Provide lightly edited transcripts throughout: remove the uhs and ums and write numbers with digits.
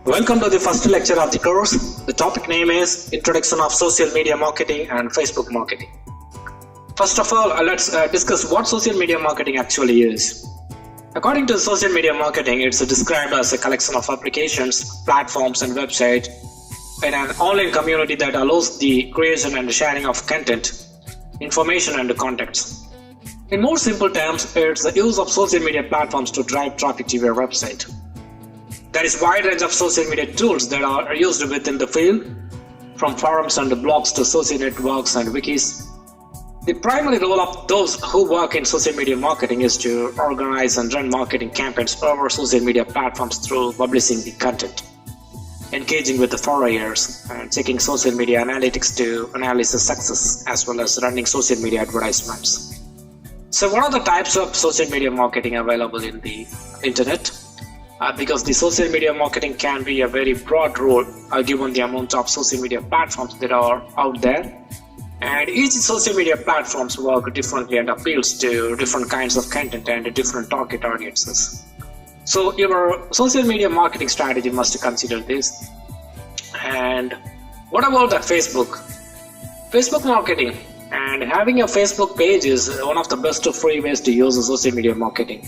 Welcome to the first lecture of the course. The topic name is Introduction of Social Media Marketing and Facebook Marketing. First of all, let's discuss what social media marketing actually is. According to social media marketing, it's described as a collection of applications, platforms, and websites in an online community that allows the creation and sharing of content, information, and contacts. In more simple terms, it's the use of social media platforms to drive traffic to your website. There is a wide range of social media tools that are used within the field, from forums and blogs to social networks and wikis. The primary role of those who work in social media marketing is to organize and run marketing campaigns over social media platforms through publishing the content, engaging with the followers, and checking social media analytics to analyze the success, as well as running social media advertisements. So what are the types of social media marketing available in the internet? Because the social media marketing can be a very broad role given the amount of social media platforms that are out there, and each social media platforms work differently and appeals to different kinds of content and different target audiences. So your social media marketing strategy must consider this. And what about the Facebook marketing? And having a Facebook page is one of the best free ways to use social media marketing.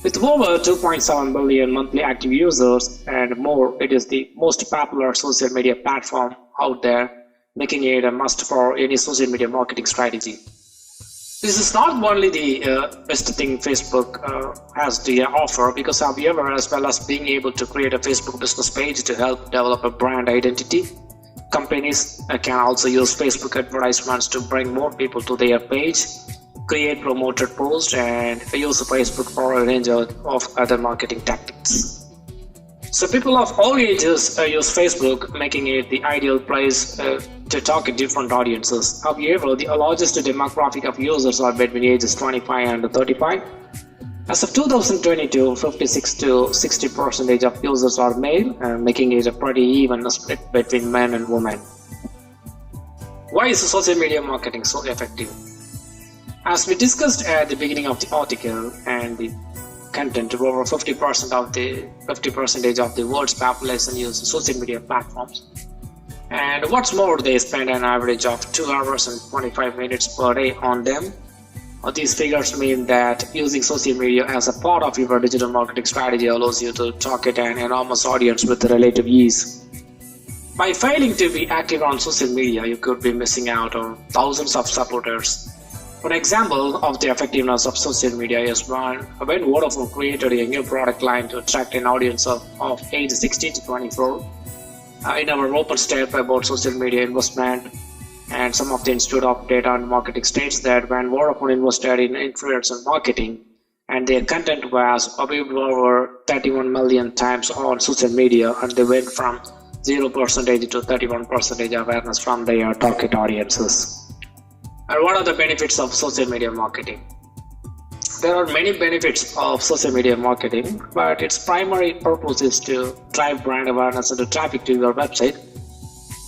With over 2.7 billion monthly active users and more, it is the most popular social media platform out there, making it a must for any social media marketing strategy. This is not only the best thing Facebook has to offer, because however, as well as being able to create a Facebook business page to help develop a brand identity, companies can also use Facebook advertisements to bring more people to their page, create promoted posts, and use Facebook for a range of other marketing tactics. So people of all ages use Facebook, making it the ideal place to target different audiences. However, the largest demographic of users are between ages 25 and 35. As of 2022, 56 to 60% of users are male, making it a pretty even split between men and women. Why is social media marketing so effective? As we discussed at the beginning of the article, and the content, over 50% of the world's population use social media platforms. And what's more, they spend an average of 2 hours and 25 minutes per day on them. These figures mean that using social media as a part of your digital marketing strategy allows you to target an enormous audience with relative ease. By failing to be active on social media, you could be missing out on thousands of supporters. One example of the effectiveness of social media is when Vodafone created a new product line to attract an audience of age 16 to 24. In our open step about social media investment, and some of the Institute of Data and Marketing states that when Vodafone invested in influencer marketing, and their content was viewed over 31 million times on social media, and they went from 0% to 31% awareness from their target audiences. And what are the benefits of social media marketing? There are many benefits of social media marketing, but its primary purpose is to drive brand awareness and traffic to your website.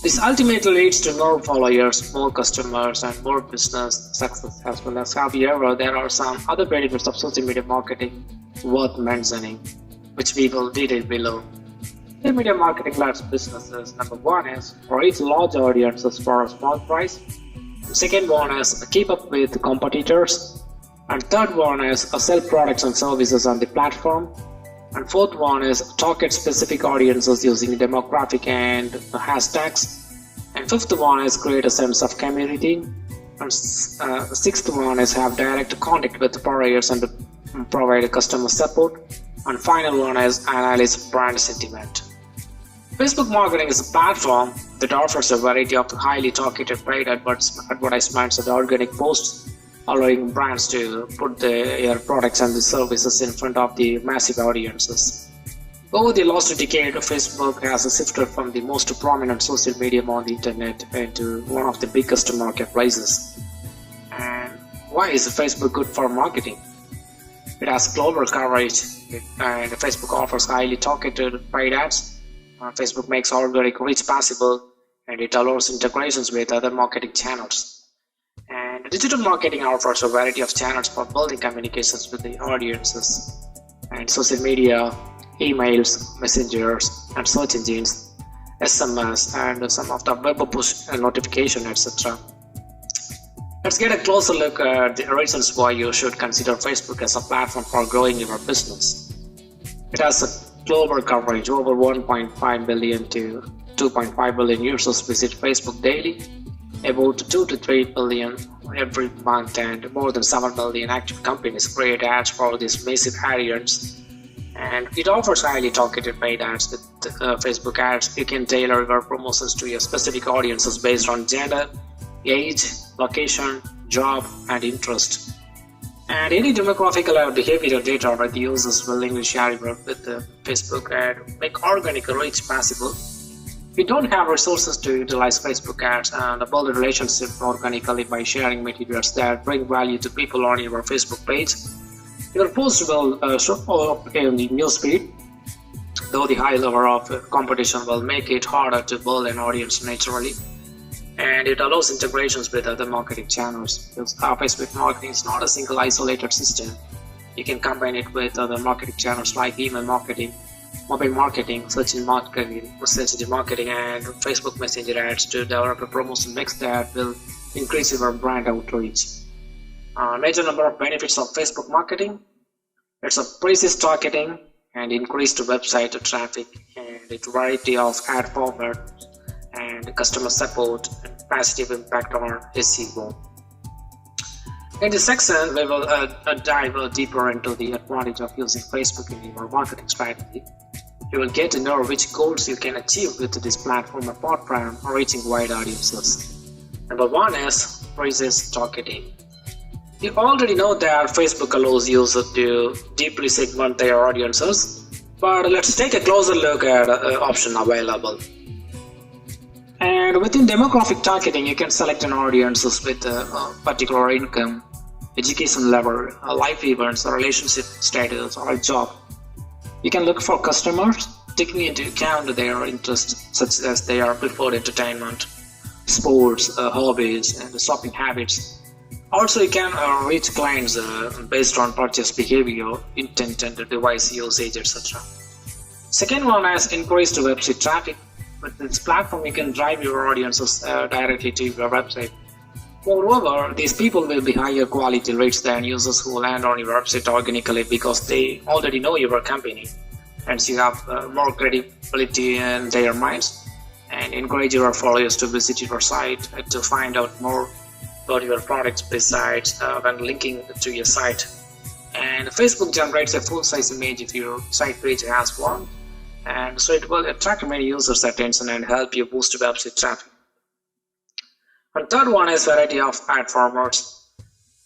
This ultimately leads to more followers, more customers, and more business success as well. As however, there are some other benefits of social media marketing worth mentioning, which we will detail below. Social media marketing lets businesses, number one is reach large audiences for a small price. Second one is keep up with competitors, and third one is sell products and services on the platform, and fourth one is target specific audiences using demographic and hashtags, and fifth one is create a sense of community, and sixth one is have direct contact with buyers and provide customer support, and final one is analyze brand sentiment. Facebook marketing is a platform that offers a variety of highly targeted paid advertisements and organic posts, allowing brands to put their products and the services in front of the massive audiences. Over the last decade, Facebook has shifted from the most prominent social medium on the internet into one of the biggest marketplaces. And why is Facebook good for marketing? It has global coverage, and Facebook offers highly targeted paid ads. Facebook makes organic reach possible, and it allows integrations with other marketing channels. And digital marketing offers a variety of channels for building communications with the audiences. And social media emails, messengers, and search engines, SMS, and some of the web push notification, etc. Let's get a closer look at the reasons why you should consider Facebook as a platform for growing your business. It has a global coverage. Over 1.5 billion to 2.5 billion users visit Facebook daily, about 2 to 3 billion every month, and more than 7 million active companies create ads for these massive audience. And it offers highly targeted paid ads. With Facebook ads, you can tailor your promotions to your specific audiences based on gender, age, location, job, and interest. And any demographic or behavioral data that the users willingly share with Facebook and make organic reach possible. If you don't have resources to utilize Facebook ads and build a relationship organically by sharing materials that bring value to people on your Facebook page, your post will show up in the newsfeed, though the high level of competition will make it harder to build an audience naturally. And it allows integrations with other marketing channels. Because Facebook marketing is not a single isolated system. You can combine it with other marketing channels like email marketing, mobile marketing, search engine marketing, and Facebook Messenger ads to develop a promotion mix that will increase your brand outreach. Major number of benefits of Facebook marketing: it's a precise targeting and increased website traffic, and a variety of ad formats and customer support and positive impact on SEO. In this section, we will dive deeper into the advantage of using Facebook in your marketing strategy. You will get to know which goals you can achieve with this platform apart from reaching wide audiences. Number one is precise targeting. You already know that Facebook allows users to deeply segment their audiences, but let's take a closer look at option available. And within demographic targeting, you can select an audiences with a particular income, education level, life events, relationship status, or a job. You can look for customers taking into account their interests, such as their preferred entertainment, sports, hobbies, and shopping habits. Also, you can reach clients based on purchase behavior, intent, and device usage, etc. Second one is increased website traffic. With this platform, you can drive your audiences directly to your website. Moreover, these people will be higher quality rates than users who land on your website organically because they already know your company, and so you have more credibility in their minds, and encourage your followers to visit your site to find out more about your products besides when linking to your site. And Facebook generates a full-size image if your site page has one, and so it will attract many users' attention and help you boost website traffic. And third one is variety of ad formats.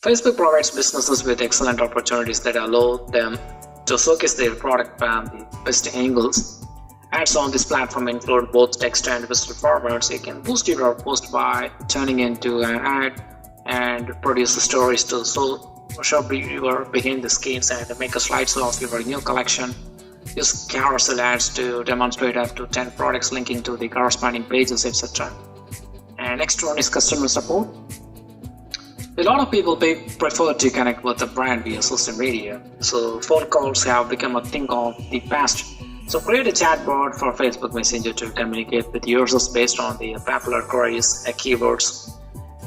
Facebook provides businesses with excellent opportunities that allow them to showcase their product from the best angles. Ads on this platform include both text and visual formats. You can boost your post by turning into an ad and produce stories to show your behind the scenes and make a slideshow of your new collection. Use carousel ads to demonstrate up to 10 products linking to the corresponding pages, etc. And next one is customer support. A lot of people prefer to connect with the brand via social media, so phone calls have become a thing of the past. So create a chatbot for Facebook Messenger to communicate with users based on the popular queries and keywords,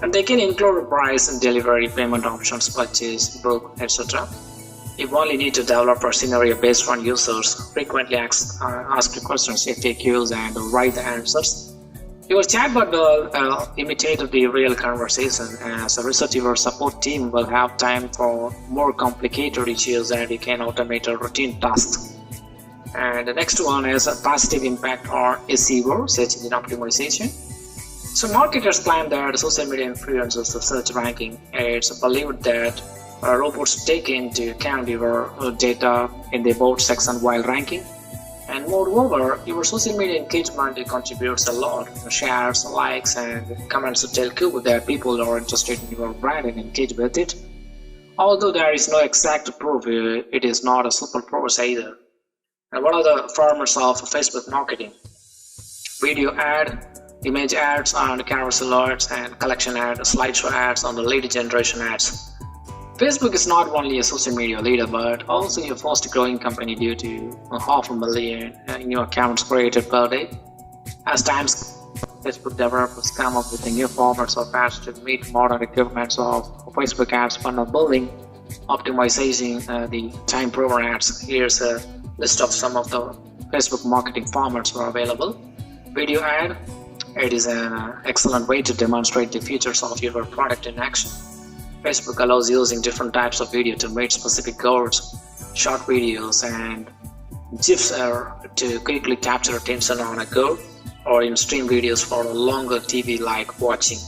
and they can include price and delivery, payment options, purchase, book, etc. You only need to develop a scenario based on users frequently asked questions, FAQs, and write the answers. Your chatbot will imitate the real conversation. As a result, your support team will have time for more complicated issues, and you can automate a routine tasks. And the next one is a positive impact on SEO, search engine optimization. So marketers claim that social media influences the search ranking. It's believed that robots take into account your data in the about section while ranking. And moreover, your social media engagement contributes a lot. Shares, likes, and comments to tell you that people are interested in your brand and engage with it. Although there is no exact proof, it is not a super proof either. And what are the formats of Facebook marketing? Video ad, image ads, and carousel ads, and collection ads, slideshow ads, and the lead generation ads. Facebook is not only a social media leader but also a fast growing company due to 500,000 new accounts created per day. As times Facebook developers come up with new formats or patches to meet modern requirements of Facebook ads funnel building, optimizing the time-proven ads. Here's a list of some of the Facebook marketing formats are available. Video ad. It is an excellent way to demonstrate the features of your product in action. Facebook allows using different types of video to meet specific goals. Short videos and GIFs are to quickly capture attention on a go, or in stream videos for longer TV-like watching.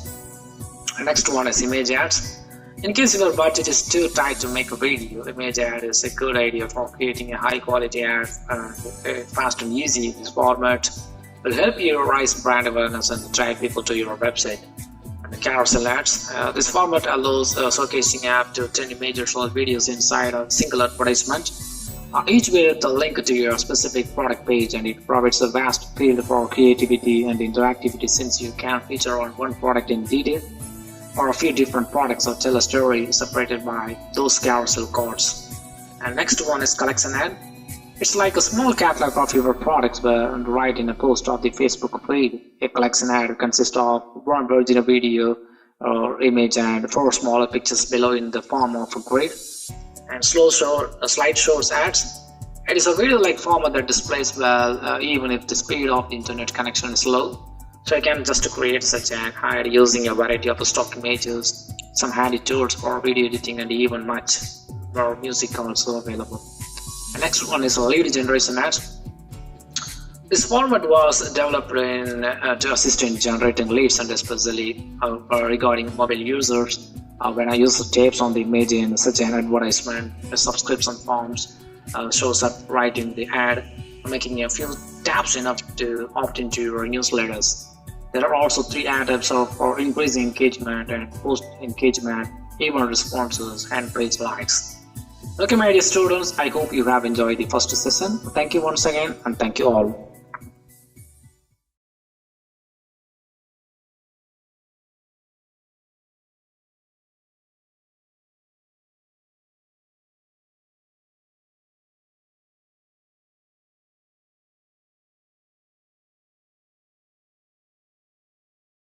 The next one is image ads. In case your budget is too tight to make a video, image ad is a good idea for creating a high-quality ad fast and easy. This format will help you raise brand awareness and drive people to your website. And the carousel ads. This format allows showcasing up to 10 images or videos inside a single advertisement, each with a link to your specific product page, and it provides a vast field for creativity and interactivity since you can feature on one product in detail or a few different products or tell a story separated by those carousel cards. And next one is collection ad. It's like a small catalog of your products but right in a post of the Facebook feed. A collection ad consists of one original video or image and 4 smaller pictures below in the form of a grid. And slideshows ads. It is a video-like format that displays well even if the speed of the internet connection is low. So you can just create such an ad using a variety of stock images, some handy tools for video editing, and even much more music also available. The next one is lead generation ads. This format was developed to assist in generating leads, and especially regarding mobile users. When I use the tabs on the image in such an advertisement, the subscription forms shows up right in the ad, making a few taps enough to opt into your newsletters. There are also 3 ad types for increasing engagement and post engagement, even responses, and page likes. Okay, my dear students, I hope you have enjoyed the first session. Thank you once again, and thank you all.